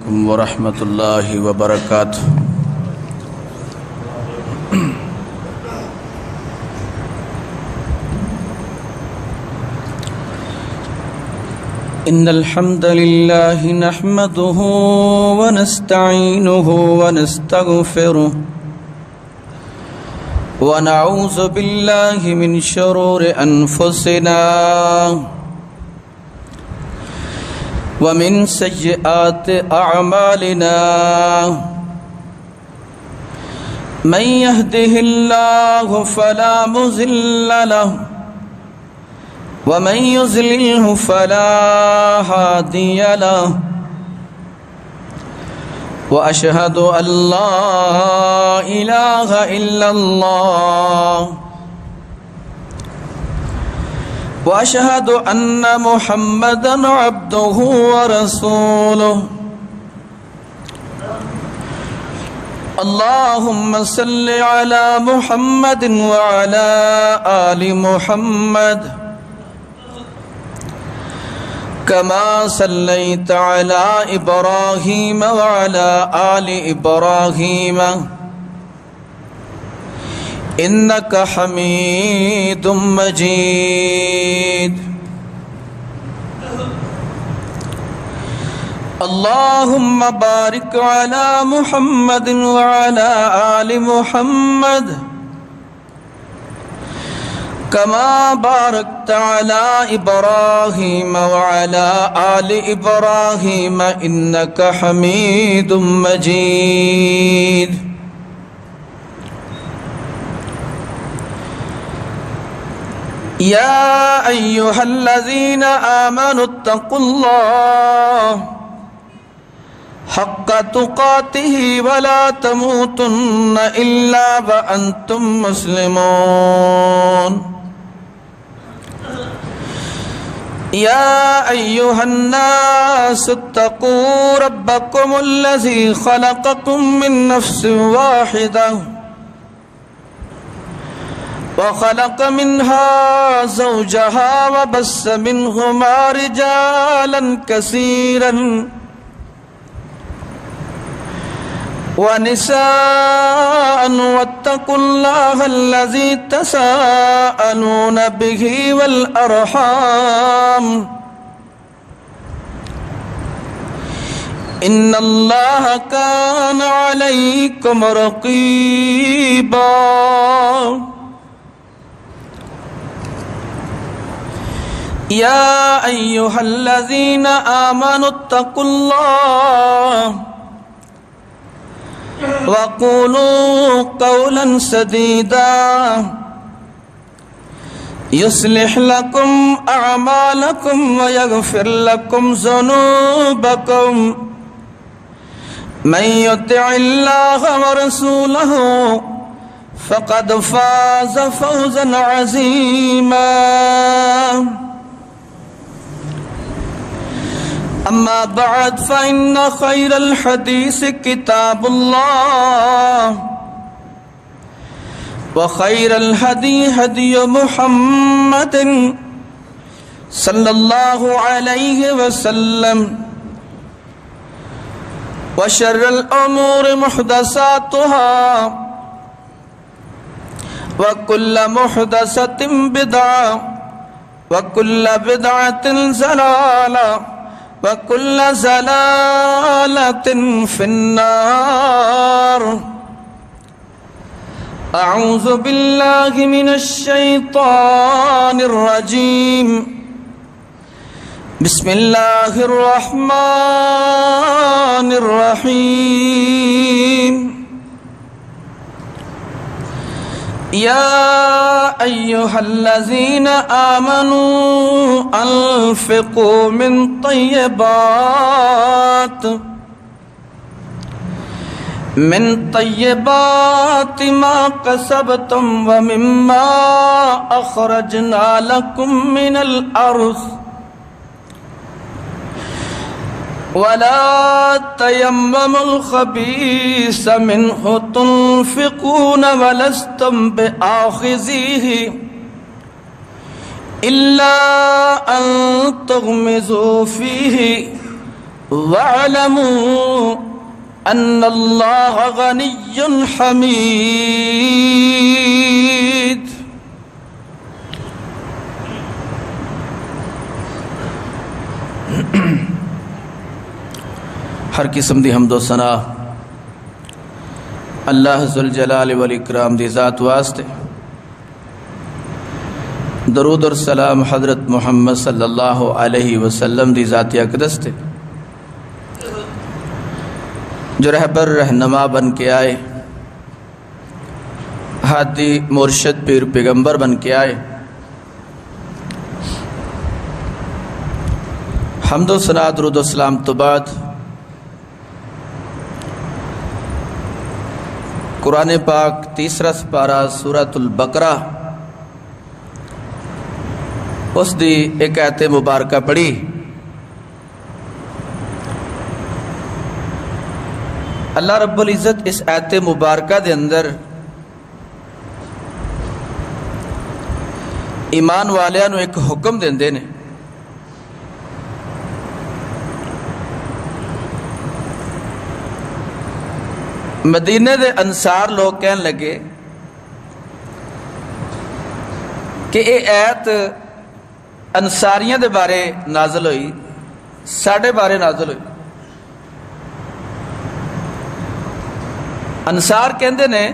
ورحمۃ اللہ وبرکاتہ۔ ان الحمد للہ نحمده ونستعینه ونستغفره ونعوذ باللہ من شرور انفسنا ومن سیئات اعمالنا من يهده الله فلا مضل له ومن يضلله فلا هادي له واشهد ان لا اله الا الله واشهد ان محمدا عبده ورسوله اللهم صل على محمد وعلى آل محمد كما صليت على إبراهيم وعلى آل إبراهيم إنك حميد مجيد اللهم بارك على محمد وعلى آل محمد كما باركت على إبراهيم وعلى آل إبراهيم إنك حميد مجيد يا أيها الذين آمنوا اتقوا الله حق تقاته ولا تموتن إلا وأنتم مسلمون يا أيها الناس اتقوا ربكم الذي خلقكم من نفس واحدة وخلق منها زوجها وبث منهما رجالا كثيرا ونساء واتقوا الله الذي تساءلون به والأرحام إن الله كان عليكم رقيبا يا أيها الذين آمنوا اتقوا الله وقولوا قولا سديدا يصلح لكم أعمالكم ويغفر لكم ذنوبكم من يطع الله ورسوله فقد فاز فوزا عظيما أما بعد فإن خير الحديث كتاب الله وخير الهدي هدي محمد صلى الله عليه وسلم وشر الأمور محدثاتها وكل محدثة بدعة وكل بدعة ضلالة وكل زلالة في النار أعوذ بالله من الشيطان الرجيم بسم الله الرحمن الرحيم يا أيها الذين آمنوا أنفقوا من طيبات ما كسبتم ومما أخرجنا لكم من الأرض ولا تيمموا الخبيث منه تنفقون ولستم بآخذيه إلا أن تغمزوا فيه وَاعْلَمُوا أَنَّ اللَّهَ غَنِيٌّ حَمِيدٌ۔ ہر قسم دی حمد و ثنا اللہ ذوالجلال والاکرام دی ذات واسطے، درود اور سلام حضرت محمد صلی اللہ علیہ وسلم دی ذات اقدس تے، جو رہبر رہنما بن کے آئے، ہادی مرشد پیر پیغمبر بن کے آئے۔ حمد و ثنا درود و سلام تو بعد قرآن پاک تیسرا سپارہ سورۃ البقرہ اس دی ایک آیت مبارکہ پڑھی۔ اللہ رب العزت اس آیت مبارکہ دے اندر ایمان والیاں نو ایک حکم دیندے نے۔ مدینے دے انصار لوگ کہن لگے کہ یہ آیت انصاریاں دے بارے نازل ہوئی، ساڑھے بارے نازل ہوئی۔ انصار کہندے نے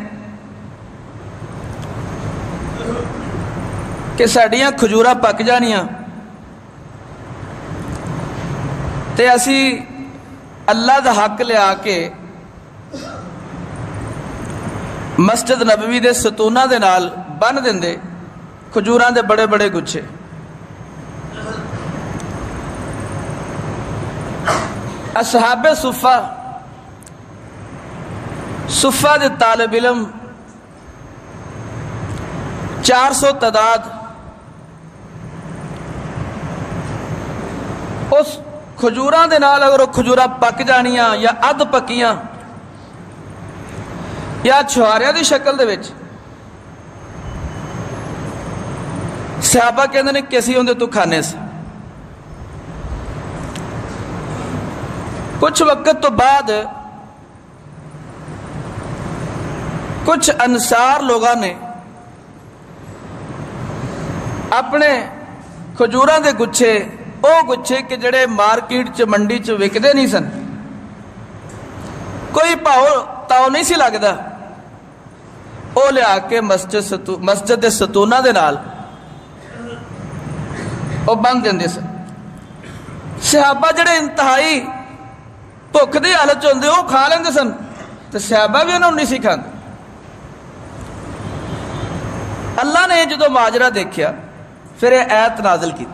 کہ ساڑیاں کھجوراں پک جانیاں تے اسی اللہ دا حق لیا کے مسجد نبوی دے ستونہ دے نال بن دیندے کھجوراں دے بڑے بڑے گچھے۔ اصحاب صفہ دے طالب علم 400 تعداد اس کھجوراں دے نال اگر وہ کھجوراں پک جانیاں یا ادھ پکیاں یا چھواریا دی شکل دے وچ، صحابہ کہندے نے کیسی ہوندے تو کھانے سے۔ کچھ وقت تو بعد کچھ انصار لوگاں نے اپنے کھجوراں دے گچھے، او گچھے کہ جڑے مارکیٹ چ منڈی چ وکدے نہیں سن، کوئی پاؤ تاؤ نہیں سی لگدا، او لیا کے مسجد دے ستونہ دے نال او بن دیندے سن۔ صحابہ جڑے انتہائی بھوک دی حالت چ ہوندے او کھا لیندے سن تے صحابہ بھی انہوں نہیں سی کھاندے۔ اللہ نے جدو ماجرہ دیکھیا پھر یہ آیت نازل کی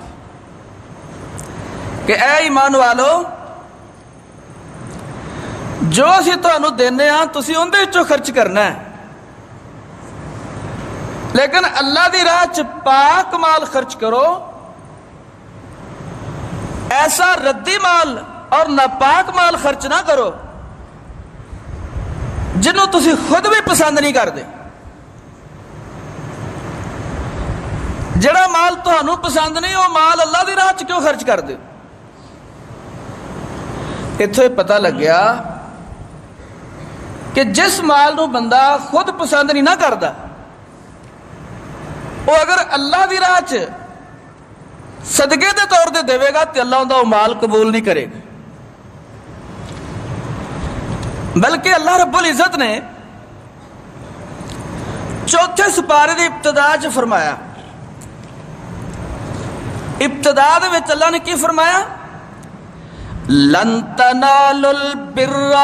کہ اے ایمان والو، جو اسی تانوں دینے ہاں تسی اندے وچوں خرچ کرنا ہے، لیکن اللہ دی راہ چ پاک مال خرچ کرو، ایسا ردی مال اور ناپاک مال خرچ نہ کرو جنہوں تسی خود بھی پسند نہیں کردے۔ جڑا مال تہانوں پسند نہیں وہ مال اللہ دی راہ چ کیوں خرچ کر دے۔ اتھوں یہ پتہ لگیا کہ جس مال نو بندہ خود پسند نہیں نہ کردا، وہ اگر اللہ دی راہ چ صدقے دے طور دے دے گا تو اللہ اندہ وہ مال قبول نہیں کرے گا، بلکہ اللہ رب العزت نے چوتھے سپارے دی ابتدا چ فرمایا، ابتدا دے وچ اللہ نے کی فرمایا؟ لن تنالوا البر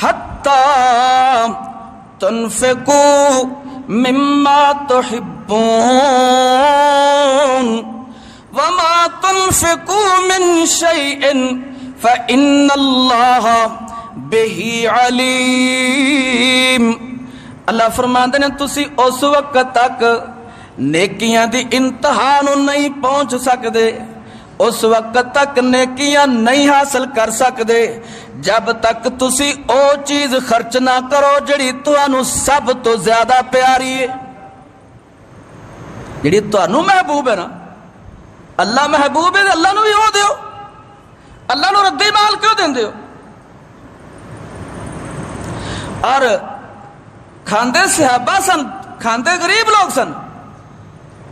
حتى تنفقوا مما تحبون وما تنفقوا من شيء فإن الله به عليم۔ اللہ فرماندے نے تسی اس وقت تک نیکیاں دی انتہا نو نہیں پہنچ سکدے، اس وقت تک نیکیاں نہیں حاصل کر سکدے جب تک تسی او چیز خرچ نہ کرو جڑی تانوں سب تو زیادہ پیاری ہے، جڑی تانوں محبوب ہے نا۔ اللہ محبوب ہے اللہ نو بھی او دیو، अल्लाह नूं रद्दी माल क्यों देंदे हो? और खांदे सहाबा सन, खांदे गरीब लोग सन।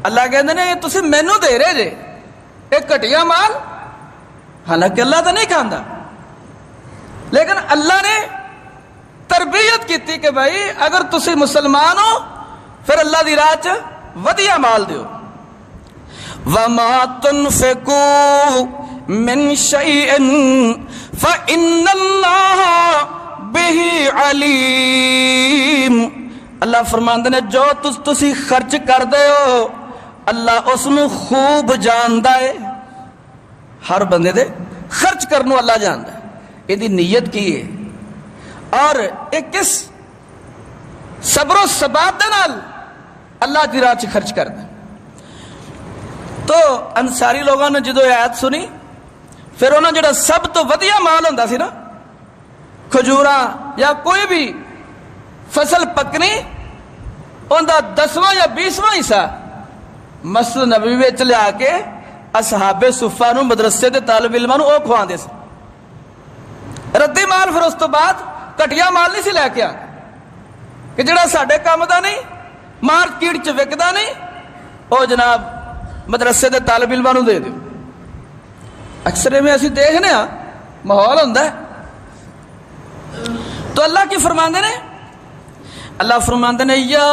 अल्लाह कहते ने तुसीं मैनू दे रहे जे ये घटिया माल, हालांकि अल्लाह तो नहीं खांदा, लेकिन अल्लाह ने तरबियत की कि भाई अगर तुसीं मुसलमान हो फिर अल्लाह दी राह च वधिया माल दिओ। वमा तुनफिकू मिन शैइन फइन्नल्लाह बिही अलीम। अल्लाह फरमांदे ने जो तुसीं खर्च करदे हो अल्लाह उसनूं खूब जानदा है। हर बंदे दे खर्च करने नूं अल्लाह जानदा है, इहदी नीयत की है और ये किस सबरो सबात दे नाल अल्लाह की राह च खर्च करदा। तो अंसारी लोगों ने जो आयत सुनी फिर उन्होंने जो सब तो वधिया माल हुंदा सी ना, खजूरा या कोई भी फसल पकनी, उनका 10वां या 20वां हिस्सा मस्जिद नबवी विच लिया के असहाबे सुफा नूं, मदरसे के तालिब इल्मां नूं ओह खवांदे सी। रद्दी माल फिर उस तो बाद घटिया माल नहीं सी लैके आ कि जिहड़ा साडे काम दा नहीं, मार्केट च विकदा नहीं, ओ जनाब मदरसे के तालिब इल्मां नूं दे दिओ। अक्सर में असीं देखने माहौल हुंदा है। तो अल्लाह की फरमांदे ने, अल्लाह फरमांदे ने या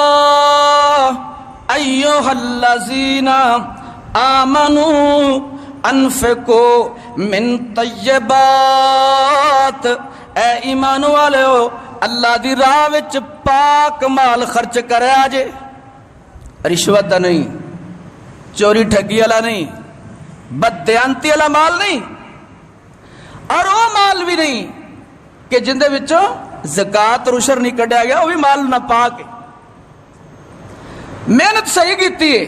अय्युहल्लज़ीना आमनू अनफिकू मिन तय्यबात। ए ईमान वालेओ अल्लाह दी राह विच पाक माल खर्च करया जे, रिश्वत दा नहीं, चोरी ठगी वाला नहीं, बदयांती वाला माल नहीं, और वो माल भी नहीं कि जिंदे विचों ज़कात और उशर नहीं कढ़िया गया, वो भी माल ना पा के मेहनत सही की है,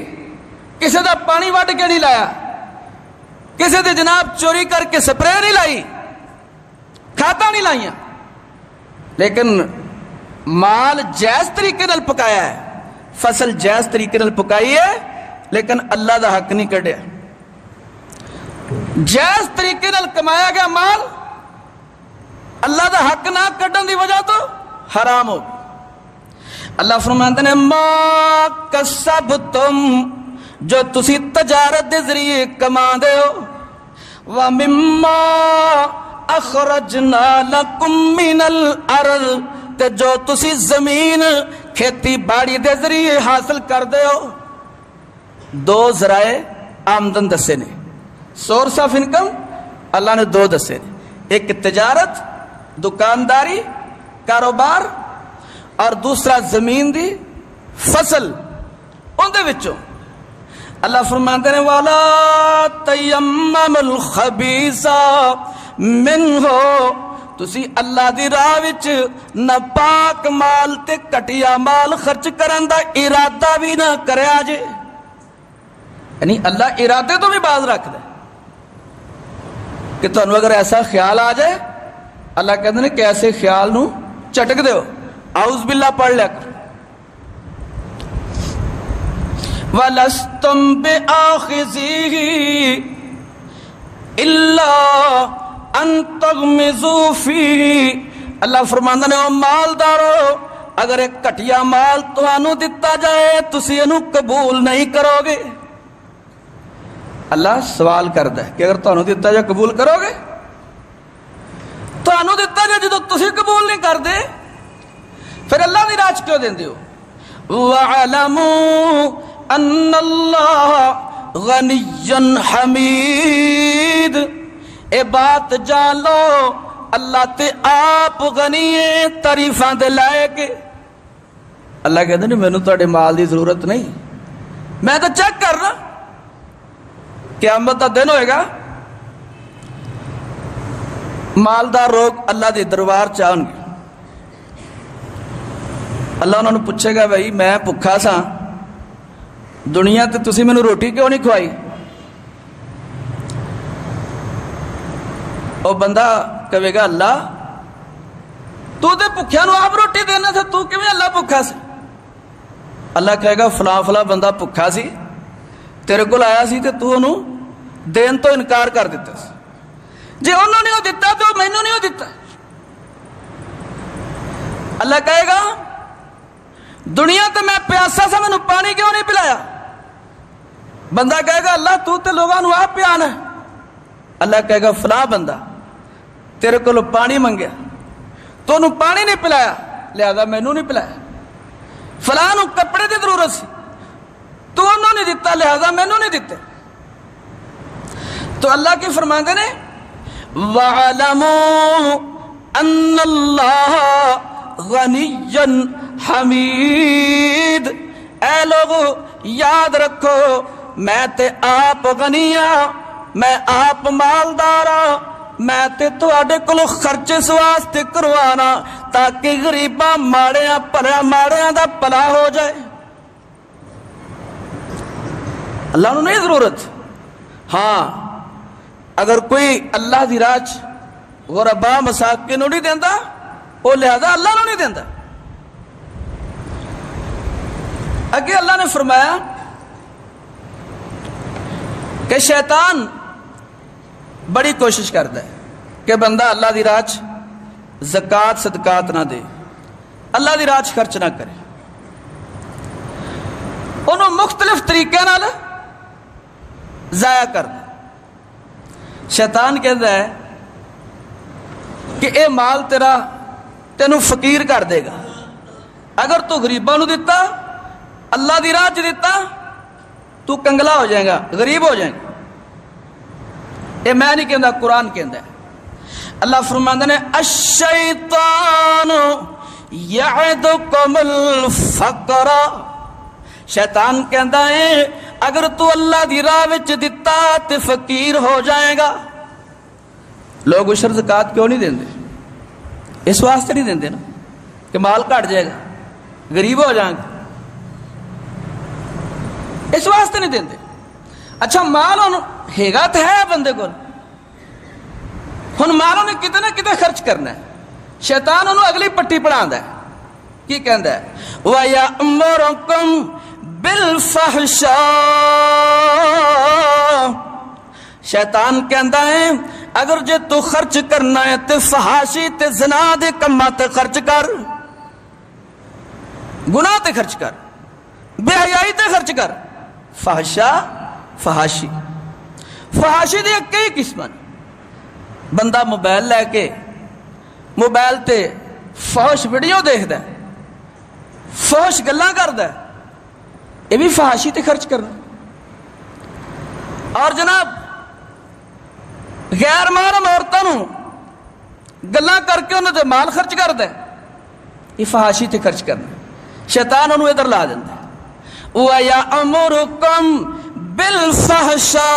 किसी का पानी वट के नहीं लाया, किसी दे जनाब चोरी करके स्प्रे नहीं लाई, खाता नहीं लाइया, लेकिन माल जायज तरीके नाल पकाया है, फसल जायज तरीके नाल पकाई है, लेकिन अल्लाह का हक नहीं कढ़िया। जायज तरीके नाल कमाया गया माल अल्लाह का हक ना कढ़न की वजह तो हराम हो। अल्लाह फरमाते ने मा कसब तुम, जो तुसी तजारत के जरिए कमा दे हो, व मिम्मा अखरजना लकुम मिनल अर्ज़, ते जो तुसी जमीन खेती बाड़ी के जरिए हासिल कर दे हो। दो जराए आमदन दसे ने, सोर्स ऑफ इनकम अल्लाह ने दो दसे ने, एक तिजारत दुकानदारी कारोबार, और दूसरा जमीन दी फसल। उनदे विचों अल्लाह फरमाते ने वाला तयम्ममुल खबीसा मिनहु, तुसी अल्लाह दी राह विच नापाक माल ते घटिया माल खर्च करन दा इरादा भी ना करया जे। यानी अल्लाह इरादे तो भी बाज रखदा कि तुहानू अगर ऐसा ख्याल आ जाए, अल्लाह कहते हैं कि ऐसे ख्याल नू झटक दो, आउज़ बिल्लाह पढ़ लिया कर। वलस्तुम बिआखिज़िही इल्ला अन तग़मिज़ू फ़ीही। अल्लाह फरमांदा ने ओ मालदारो, अगर एक घटिया माल तुहानू दिता जाए तुसी इहनू कबूल नहीं करोगे। अल्लाह सवाल करदा है कि अगर तुहानू दिता जाए कबूल करोगे? तुहानू दिता जाए जो तुसी कबूल नहीं करदे, फिर अल्लाह दी राह च क्यों देंदे हो? वअलमू अन्नल्लाह गनिय्युन हमीद। ए बात जान लो अल्लाह ते आप गनी है, तारीफां दे लायक। अल्लाह कहते नहीं मैनू तुहाडे माल की जरूरत नहीं, मैं तो चेक करना, क़यामत दा दिन होएगा, मालदार लोग अल्लाह के दरबार च आउणगे, अल्लाह उन्होंने पूछेगा भाई मैं भुखा सा, दुनिया ते तुसी मैनू रोटी क्यों नहीं खवाई? वो बंदा कहेगा अल्लाह तू तो भुखिया आप रोटी देना था, तू किवें अल्लाह भुखा सी? अल्लाह कहेगा फलां फलां बंदा भुखा सी, तेरे को आया सी ते तू उन्होंने देन तो इनकार कर दिता सी। जे उन्होंने नहीं दिता तो मैनू नहीं दिता। अल्लाह कहेगा दुनिया तो मैं प्यासा सा, मैनू पानी क्यों नहीं पिलाया? बंदा कहेगा अल्लाह तू तो लोगों को आप पियाना है। अल्लाह कहेगा फला बंदा तेरे को पानी मंगया, तो उन्होंने पानी नहीं पिलाया, लिहाजा मैनू नहीं पिलाया। फला नू कपड़े की जरूरत सी, तो उन्होंने दिता, लिहाजा मैनू नहीं दिते। तो अल्लाह की फरमाते ने वअलमू अन्नल्लाह गनिय्युन हमीद। ऐ लोगो याद रखो मैं ते आप गनिया, मैं आप मालदार हाँ, मैं ते तुहाडे कोलों खर्चे इस वास्ते करवाना ताकि गरीबां माड़ियां भलियां माड़ियां दा भला हो जाए। अल्लाह नूं नहीं जरूरत। हाँ अगर कोई अल्लाह दी राह च गुरबा मसाकिन नूं नहीं देंदा, वो लिहाजा अल्लाह नूं नहीं देंदा। अगे अल्लाह ने फरमाया कि शैतान बड़ी कोशिश करता है कि बंदा अल्लाह दी राह च ज़कात सदकात ना दे, अल्लाह दी राह च खर्च ना करे। उन्होंने मुख्तलिफ तरीके नाल जाया कर। शैतान कहता है कि यह माल तेरा तेनू फकीर कर देगा। अगर तू गरीबां नू दिता, अल्लाह दी राह च दिता, तू कंगला हो जाएगा, गरीब हो जाएगा। ये मैं नहीं कहता, कुरान कहता है। अल्लाह फरमांदा ने अश-शैतान यअदुकुमुल फ़क़्र। शैतान कहता है अगर तू अल्लाह दी राह विच दिता तो फकीर हो जाएगा। लोग उशर ज़कात क्यों नहीं देंगे? इस वास्ते नहीं देंगे ना कि माल घट जाएगा, गरीब हो जाएंगे, इस वास्ते नहीं देंगे। अच्छा माल हैगा तो है बंदे को, हुण माल उन्हें किते ना किते खर्च करना है। शैतान उन्होंने अगली पट्टी पढ़ांदा है। की कहंदा है वयअमुरुकुम बिलफहशा। शैतान कहता है अगर जे तू खर्च करना है तो फहाशी ते ज़िना दे कम्मां ते खर्च कर, गुनाह ते खर्च कर, बेहयाई ते खर्च कर। फहशा फहाशी, फहाशी दे कई किस्म। बंदा मोबाइल लैके मोबाइल ते फहश वीडियो देखदा, फहश गल्लां करदा, ये भी फहाशी ते खर्च करना। और जनाब गैर महरम औरतों नूं गल्लां करके उन्होंने माल खर्च करदा, ये फहाशी ते खर्च करना। शैतान उन्होंने इधर ला दिंदा। वयअमुरुकुम बिलफहशा।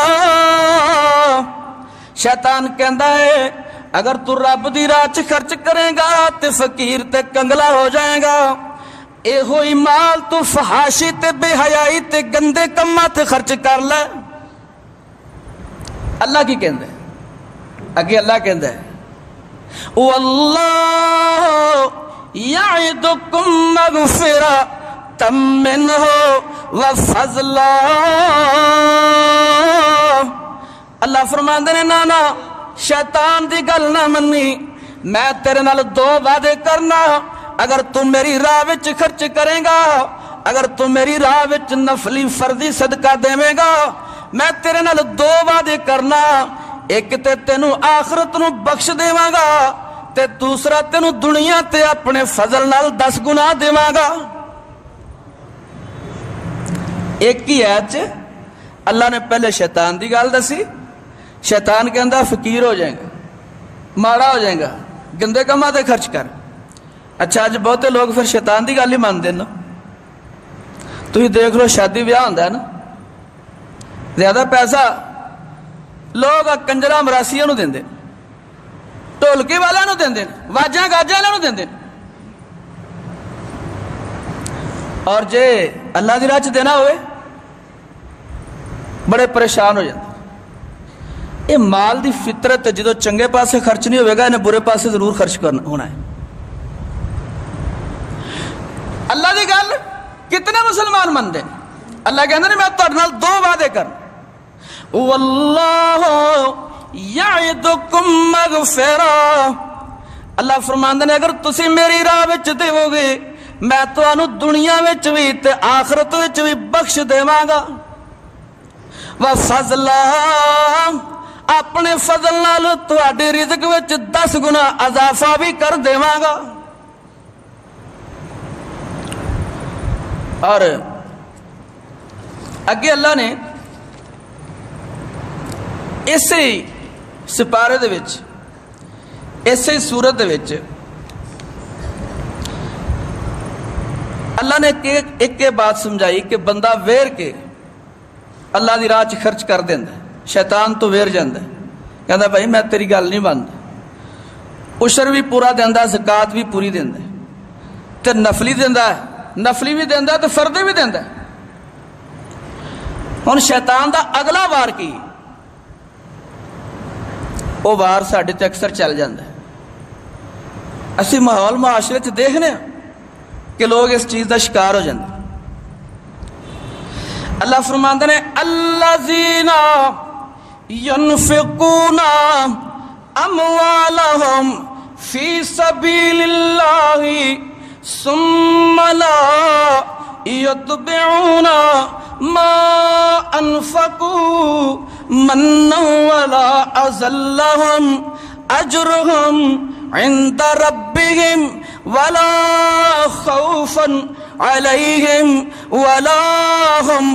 शैतान कहता है अगर तू रब दी राह च खर्च करेगा तो फकीर ते कंगला हो जाएगा। एहो ही माल तू फहाशी ते बेहयाई ते गंदे कम्मां ते खर्च कर ले। अल्लाह की कहंदा है अगे, अल्लाह कहंदा है वल्लाहु यअदुकुम मग़फ़िरतम मिन्हु व फ़ज़ला। अल्लाह फरमांदे ने ना ना शैतान दी गल ना मन्नी, मैं तेरे नाल दो वादे करना। अगर तू मेरी राह विच खर्च करेगा, अगर तू मेरी राह विच नफली फर्जी सदका देवेगा, मैं तेरे नाल दो वादे करना। एक ते तेनू आखरत नू बख्श देवांगा ते दूसरा तेनू दुनिया ते अपने फजल नाल 10 गुना देवांगा। एक ही आयत अल्लाह ने पहले शैतान की गल दसी। शैतान कहता फकीर हो जाएगा, माड़ा हो जाएगा, गंदे कामां ते खर्च कर। अच्छा अज बहुते लोग फिर शैतान की गल ही मानते ना। तुम देख लो शादी ब्याह होंदा है ना, ज्यादा पैसा लोग कंजरा मरासिया नूं देंदे, ढोलकी वालियां नूं देंदे, वाजा गाजा वालियां नूं देंदे। और जे अल्लाह दी राह च देना होवे बड़े परेशान हो जाते। ये माल दी फितरत है, जो चंगे पासे खर्च नहीं होगा इन्हें बुरे पासे जरूर खर्च करना होना है। अल्लाह की गल कितने मुसलमान मनते? अल्लाह कहते मैं तुहाडे नाल दो वादे कर। वल्लाहु याइदुकुम मगफिरा। अल्लाह फरमांदे ने अगर तुसी मेरी राह विच देवोगे मैं तुहानू दुनिया विच भी ते आखिरत विच भी बख्श देवांगा। व फज़ला, अपने फजल नाल तुहाडे रिज़्क विच 10 गुना अज़ाफा भी कर देवांगा। और अगे अल्लाह ने इसे सिपारे दे विच, इसे सूरत दे विच अल्लाह ने एक बात समझाई कि बंदा वेर के अल्लाह की राह च खर्च कर देंदा, शैतान तो वेर जांदा, कहता भाई मैं तेरी गल नहीं मानदा। उशर भी पूरा देंदा, ज़कात भी पूरी देंदा, ते नफली देंदा, नफली भी देंदा ते फर्दे भी देंदा। हुण शैतान दा अगला वार की, वो वार साडे ते अक्सर चल जाता है। असीं माहौल मुआशरे च देखने कि लोग इस चीज़ का शिकार हो जाते। अल्लाह फरमांदे ने अल्लज़ीना युनफ़िक़ूना अमवालहुम फ़ी सबीलिल्लाहि सुम्मा ला युतबिऊना मा अनफ़क़ू मन्नन वला अज़ल्लहुम अजरुहुम इंद रब्बिहिम वला खौफन अलैहिम वला हुम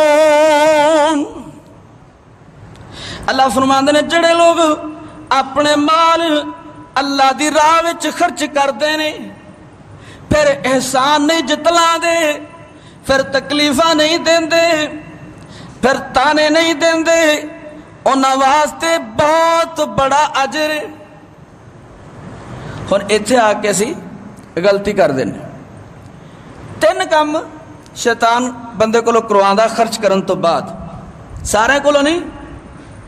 यहज़नून। अल्लाह फरमांदे ने जड़े लोग अपने माल अल्लाह दी राह विच खर्च करते ने, फिर एहसान नहीं जतलांदे, फिर तकलीफा नहीं देंदे, फिर ताने नहीं देंदे, उन्हां वास्ते बहुत बड़ा अजर है। हुण इत्थे आके असीं गलती कर देने। 3 काम शैतान बंदे कोलों करवांदा खर्च करन तो बाद, सारे कोलों नहीं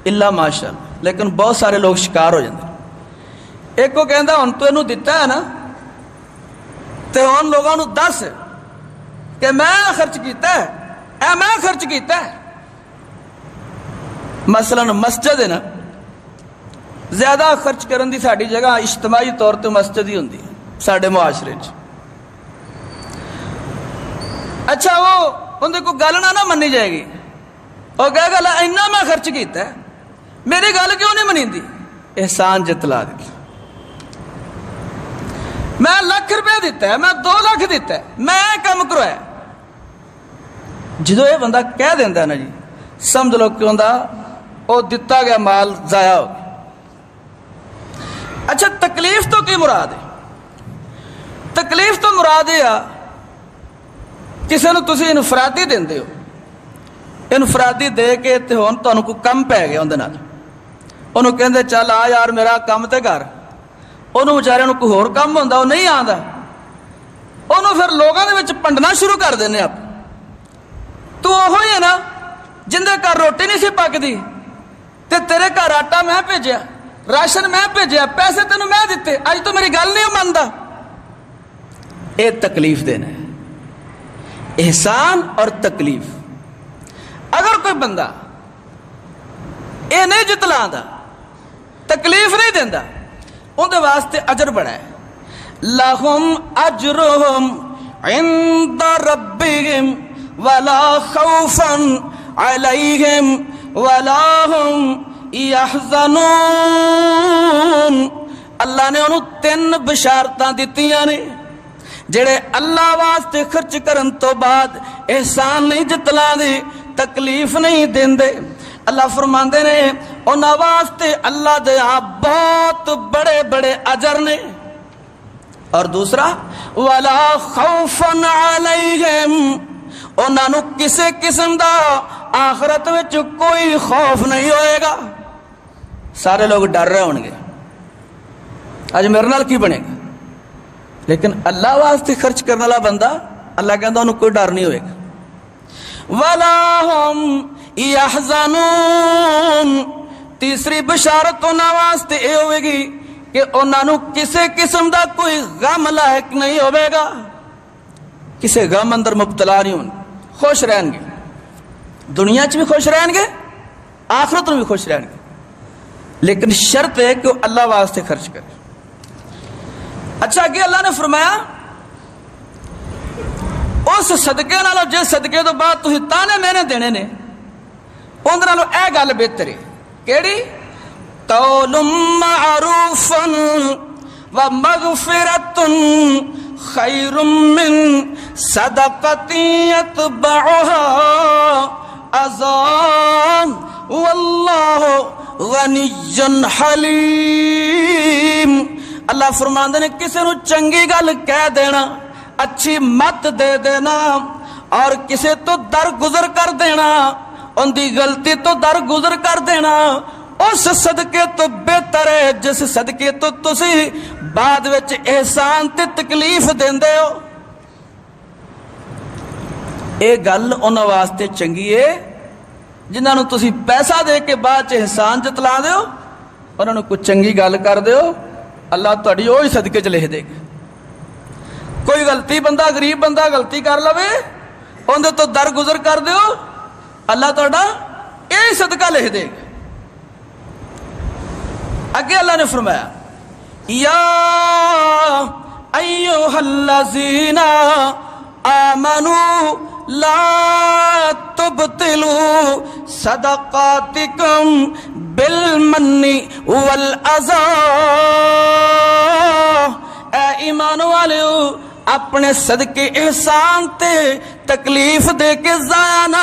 इल्ला माशा, लेकिन बहुत सारे लोग शिकार हो जाते। एक को कहता हुण तू इहनूं दिता है ना, ते हुण लोगों नूं दस कि मैं खर्च किया है, मैं खर्च किया है। मसलन मस्जिद है ना, ज्यादा खर्च करने की साड़ी जगह इज्तमाही तौर पर मस्जिद ही होंगी साडे मुआशरे च। अच्छा वो उनके कोई गल ना मनी जाएगी, वो कहेगा ला इन्ना मैं खर्च किया है, मेरी गल क्यों नहीं मनींदी? एहसान जतला दी, मैं लाख रुपया दिता है, मैं 2 लाख दिता है, मैं काम करवाया। जो ये बंदा कह देंदा ना जी, समझ लो कि उनका वो दिता गया माल जाया हो गया। अच्छा तकलीफ तो की मुराद है? तकलीफ तो मुराद है किसी को तुम इनफरादी देंदे हो, इनफरादी दे के ते हुण तुहानूं कोई कम पै गया उहदे नाल, उहनूं कहंदे चल आ यार मेरा काम ते कर, उहनूं बेचारे नूं कोई होर काम हुंदा, वो नहीं आंदा, उहनूं फिर लोगां दे विच पंडना शुरू कर दिंदे आप। तू ओहो ही है ना जिंदे घर रोटी नहीं सी पकदी, ते तेरे घर आटा मैं भेजिया, राशन मैं भेजिया, पैसे तेनों मैं दिते, अज तो मेरी गल नहीं मनदा। ये तकलीफ देना है, एहसान और तकलीफ। अगर कोई बंदा ये नहीं जितलांदा, तकलीफ नहीं देंदा, उनके वास्ते अजर बड़ा है। लहुम अजरुहुम इंद रब्बिहिम वला खौफन अलैहिम वला हुम यहज़नून। अल्लाह ने उन्होंने 3 बशारतां दित्तियां ने, जेड़े अल्लाह वास्ते खर्च करन तो बाद एहसान नहीं जतलांदे, तकलीफ नहीं देंदे। अल्लाह फरमांदे ने उन्हां वास्ते अल्लाह दे बहुत बड़े बड़े अजर ने। और दूसरा वला खौफन अलैहिम, उन्हां नूं किसे किस्म दा आखिरत विच कोई खौफ नहीं होएगा। सारे लोग डर रहे होंगे अज मेरे नाल की बनेगा, लेकिन अल्लाह वास्ते खर्च करने वाला बंदा अल्लाह कहता उन्हें कोई डर नहीं होएगा। वला हुम यहज़नून, तीसरी बशारत उन्हां वास्ते ये होगी कि उन्होंने किसी किस्म का कोई गम लायक नहीं होगा, किसी गम अंदर मुबतला नहीं होने, खुश रहेंगे, दुनिया च भी खुश रहेंगे आखिरत में भी खुश रहणगे, लेकिन शर्त है कि अल्लाह वास्ते खर्च करे। अच्छा, अगे अल्लाह ने फरमाया उस सदके नालों जे सदके तो बाद तुसीं ताने मेहने देने ने, उहदे नालों इह गल बेहतर है। केड़ी? कौलुम मारूफन व मगफिरतुन खैरुम मिन सदक़तिन यतबउहा अज़ान वल्लाहु गनिय्युन हलीम। अल्लाह फरमांदे ने किसी नूं चंगी गल कह देना, अच्छी मत दे देना और किसी तो दर गुजर कर देना, उनकी गलती तो दर गुजर कर देना, उस सदके तो बेहतर है जिस सदके तो तुसी बाद विच एहसान ते तकलीफ देंदे हो। ये गल उन्हां वास्ते चंगी है जिन्हां नूं तुसी पैसा दे के बाद च एहसान जतला दिओ, उन्हां नूं कोई चंगी गल कर दिओ, अल्लाह तुहाडी ओही सदके च लिख देगा। कोई गलती बंदा गरीब बंदा गलती कर लवे, उहदे तो दर गुजर कर दिओ, अल्लाह तुहाडा यही सदका लिख देगा। अगे अल्लाह ने फरमाया या अय्युहल्लज़ीना आमनू ला तुबतिलू सदक़ातिकुम बिलमन्नि वल अज़ा। ऐ ईमान वालियो, अपने सदके एहसान ते तकलीफ दे के ज़ाया ना